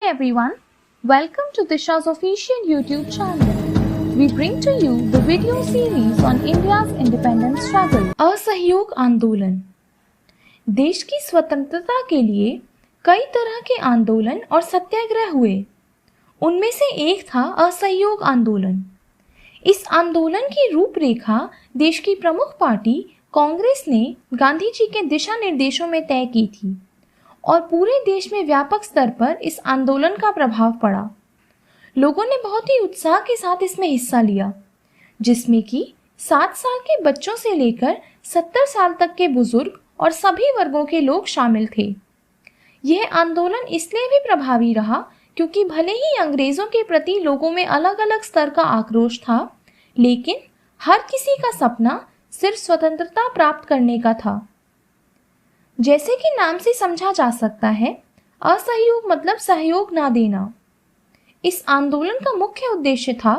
Everyone, welcome to Disha's official YouTube channel. We bring to you the video series on India's independence struggle. असहयोग आंदोलन। देश की स्वतंत्रता के लिए कई तरह के आंदोलन और सत्याग्रह हुए। उनमें से एक था असहयोग आंदोलन। इस आंदोलन की रूपरेखा देश की प्रमुख पार्टी कांग्रेस ने गांधी जी के दिशा निर्देशों में तय की थी और पूरे देश में व्यापक स्तर पर इस आंदोलन का प्रभाव पड़ा। लोगों ने बहुत ही उत्साह के साथ इसमें हिस्सा लिया, जिसमें कि 7 साल के बच्चों से लेकर 70 साल तक के बुजुर्ग और सभी वर्गों के लोग शामिल थे। यह आंदोलन इसलिए भी प्रभावी रहा क्योंकि भले ही अंग्रेजों के प्रति लोगों में अलग अलग स्तर का आक्रोश था, लेकिन हर किसी का सपना सिर्फ स्वतंत्रता प्राप्त करने का था। जैसे कि नाम से समझा जा सकता है, असहयोग मतलब सहयोग ना देना। इस आंदोलन का मुख्य उद्देश्य था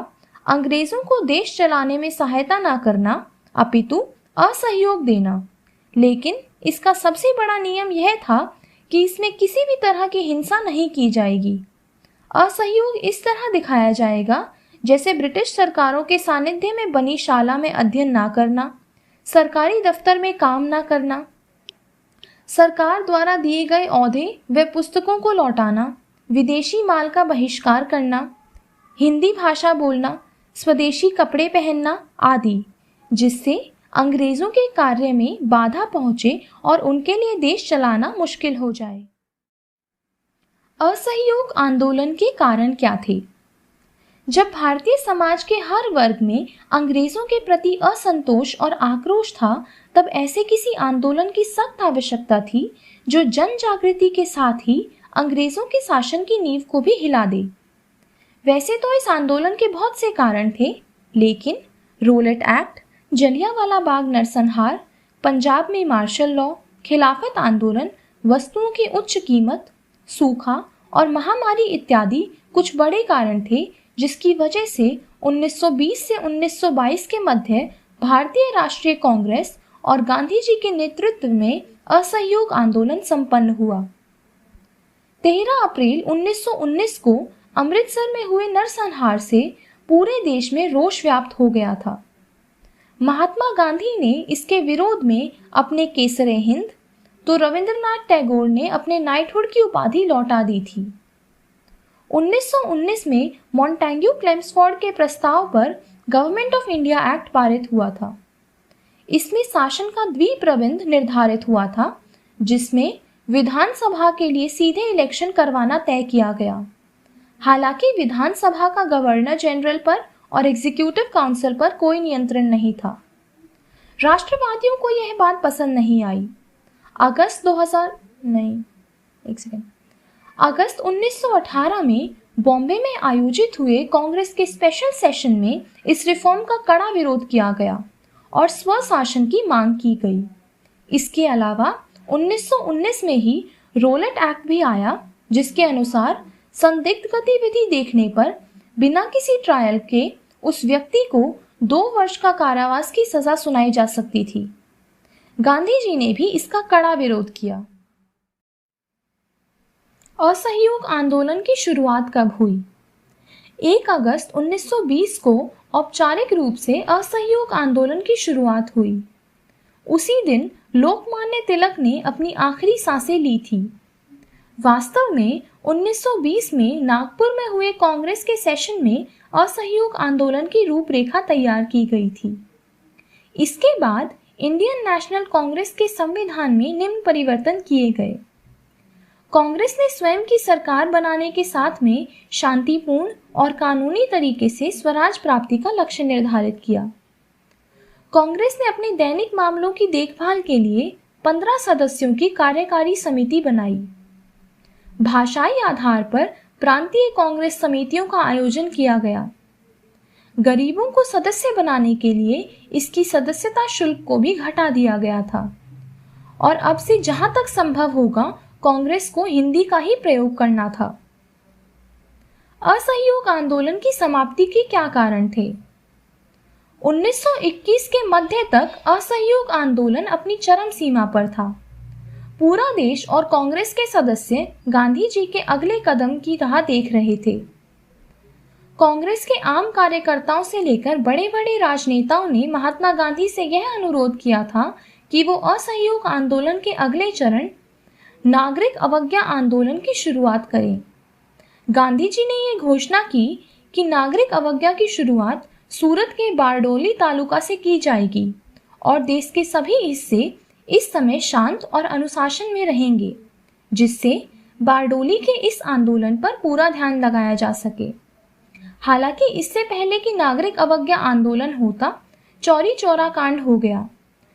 अंग्रेजों को देश चलाने में सहायता ना करना, अपितु असहयोग देना। लेकिन इसका सबसे बड़ा नियम यह था कि इसमें किसी भी तरह की हिंसा नहीं की जाएगी। असहयोग इस तरह दिखाया जाएगा जैसे ब्रिटिश सरकारों के सानिध्य में बनी शाला में अध्ययन ना करना, सरकारी दफ्तर में काम ना करना, सरकार द्वारा दिए गए औहदे व पुस्तकों को लौटाना, विदेशी माल का बहिष्कार करना, हिंदी भाषा बोलना, स्वदेशी कपड़े पहनना आदि, जिससे अंग्रेजों के कार्य में बाधा पहुंचे और उनके लिए देश चलाना मुश्किल हो जाए। असहयोग आंदोलन के कारण क्या थे? जब भारतीय समाज के हर वर्ग में अंग्रेजों के प्रति असंतोष और आक्रोश था, तब ऐसे किसी आंदोलन की सख्त आवश्यकता थी जो जन जागृति के साथ ही अंग्रेजों के शासन की नींव को भी हिला दे। वैसे तो इस आंदोलन के बहुत से कारण थे, लेकिन रोलेट एक्ट, जलियांवाला बाग नरसंहार, पंजाब में मार्शल लॉ, खिलाफत आंदोलन, वस्तुओं की उच्च कीमत, सूखा और महामारी इत्यादि कुछ बड़े कारण थे, जिसकी वजह से 1920 से 1922 के मध्य भारतीय राष्ट्रीय कांग्रेस और गांधी जी के नेतृत्व में असहयोग आंदोलन संपन्न हुआ। 13 अप्रैल 1919 को अमृतसर में हुए नरसंहार से पूरे देश में रोष व्याप्त हो गया था। महात्मा गांधी ने इसके विरोध में अपने केसरे हिंद, तो रविंद्रनाथ टैगोर ने अपने नाइटहुड की उपाधि लौटा दी थी। 1919 में मॉन्टेग्यू क्लेम्सफोर्ड के प्रस्ताव पर गवर्नमेंट ऑफ इंडिया एक्ट पारित हुआ था। इसमें शासन का द्विप्रबंध निर्धारित हुआ था, जिसमें विधानसभा के लिए सीधे इलेक्शन करवाना तय किया गया। हालांकि विधानसभा का गवर्नर जनरल पर और एग्जीक्यूटिव काउंसिल पर कोई नियंत्रण नहीं था। राष्ट्रवादियों को यह बात पसंद नहीं आई। अगस्त 1918 में बॉम्बे में आयोजित हुए कांग्रेस के स्पेशल सेशन में इस रिफॉर्म का कड़ा विरोध किया गया और स्वशासन की मांग की गई। इसके अलावा 1919 में ही रोलेट एक्ट भी आया, जिसके अनुसार संदिग्ध गतिविधि देखने पर बिना किसी ट्रायल के उस व्यक्ति को 2 वर्ष का कारावास की सजा सुनाई जा सकती थी। गांधी जी ने भी इसका कड़ा विरोध किया। असहयोग आंदोलन की शुरुआत कब हुई? 1 अगस्त 1920 को औपचारिक रूप से असहयोग आंदोलन की शुरुआत हुई। उसी दिन लोकमान्य तिलक ने अपनी आखिरी सांसें ली थी। वास्तव में 1920 में नागपुर में हुए कांग्रेस के सेशन में असहयोग आंदोलन की रूपरेखा तैयार की गई थी। इसके बाद इंडियन नेशनल कांग्रेस के संविधान में निम्न परिवर्तन किए गए। कांग्रेस ने स्वयं की सरकार बनाने के साथ में शांतिपूर्ण और कानूनी तरीके से स्वराज प्राप्ति का लक्ष्य निर्धारित किया। कांग्रेस ने अपने दैनिक मामलों की देखभाल के लिए 15 सदस्यों की कार्यकारी समिति बनाई। भाषाई आधार पर प्रांतीय कांग्रेस समितियों का आयोजन किया गया। गरीबों को सदस्य बनाने के लिए इसकी सदस्यता शुल्क को भी घटा दिया गया था और अब से जहां तक संभव होगा कांग्रेस को हिंदी का ही प्रयोग करना था। असहयोग आंदोलन की समाप्ति के क्या कारण थे? 1921 के मध्य तक असहयोग आंदोलन अपनी चरम सीमा पर था। पूरा देश और कांग्रेस के सदस्य गांधी जी के अगले कदम की राह देख रहे थे। कांग्रेस के आम कार्यकर्ताओं से लेकर बड़े बड़े राजनेताओं ने महात्मा गांधी से यह अनुरोध किया था कि वो असहयोग आंदोलन के अगले चरण नागरिक अवज्ञा आंदोलन की शुरुआत करें। गांधी जी ने ये घोषणा की कि नागरिक अवज्ञा की शुरुआत सूरत के बारडोली तालुका से की जाएगी और देश के सभी हिस्से इस समय शांत और अनुशासन में रहेंगे, जिससे बारडोली के इस आंदोलन पर पूरा ध्यान लगाया जा सके। हालांकि इससे पहले कि नागरिक अवज्ञा आंदोलन होता, चौरी चौरा कांड हो गया,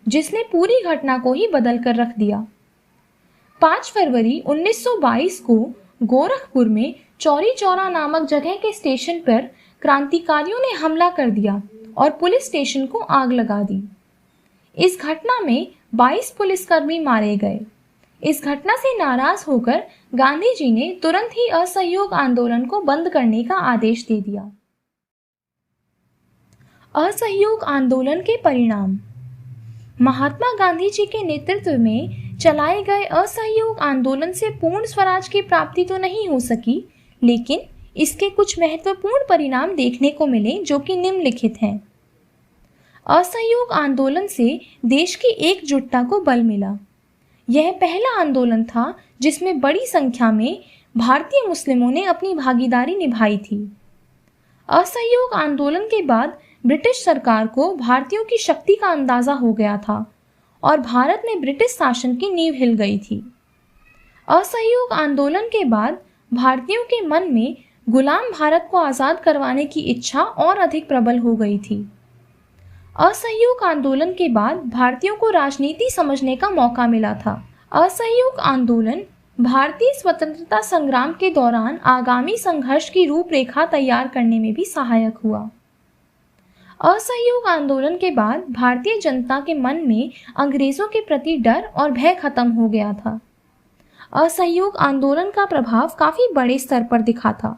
जिसने पूरी घटना को ही बदल कर रख दिया। 5 फरवरी 1922 को गोरखपुर में चौरी चौरा नामक जगह के स्टेशन पर क्रांतिकारियों ने हमला कर दिया और पुलिस स्टेशन को आग लगा दी। इस घटना में 22 पुलिसकर्मी मारे गए। इस घटना से नाराज होकर गांधी जी ने तुरंत ही असहयोग आंदोलन को बंद करने का आदेश दे दिया। असहयोग आंदोलन के परिणाम। महात्मा गांधी जी के नेतृत्व में चलाए गए असहयोग आंदोलन से पूर्ण स्वराज की प्राप्ति तो नहीं हो सकी, लेकिन इसके कुछ महत्वपूर्ण परिणाम देखने को मिले, जो कि निम्नलिखित हैं। असहयोग आंदोलन से देश की एकजुटता को बल मिला। यह पहला आंदोलन था जिसमें बड़ी संख्या में भारतीय मुस्लिमों ने अपनी भागीदारी निभाई थी। असहयोग आंदोलन के बाद ब्रिटिश सरकार को भारतीयों की शक्ति का अंदाजा हो गया था और भारत में ब्रिटिश शासन की नींव हिल गई थी। असहयोग आंदोलन के बाद भारतीयों के मन में गुलाम भारत को आज़ाद करवाने की इच्छा और अधिक प्रबल हो गई थी। असहयोग आंदोलन के बाद भारतीयों को राजनीति समझने का मौका मिला था। असहयोग आंदोलन भारतीय स्वतंत्रता संग्राम के दौरान आगामी संघर्ष की रूपरेखा तैयार करने में भी सहायक हुआ। असहयोग आंदोलन के बाद भारतीय जनता के मन में अंग्रेजों के प्रति डर और भय खत्म हो गया था। असहयोग आंदोलन का प्रभाव काफी बड़े स्तर पर दिखा था।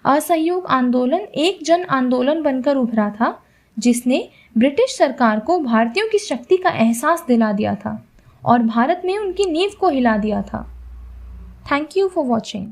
असहयोग आंदोलन एक जन आंदोलन बनकर उभरा था, जिसने ब्रिटिश सरकार को भारतीयों की शक्ति का एहसास दिला दिया था और भारत में उनकी नींव को हिला दिया था। Thank you for watching.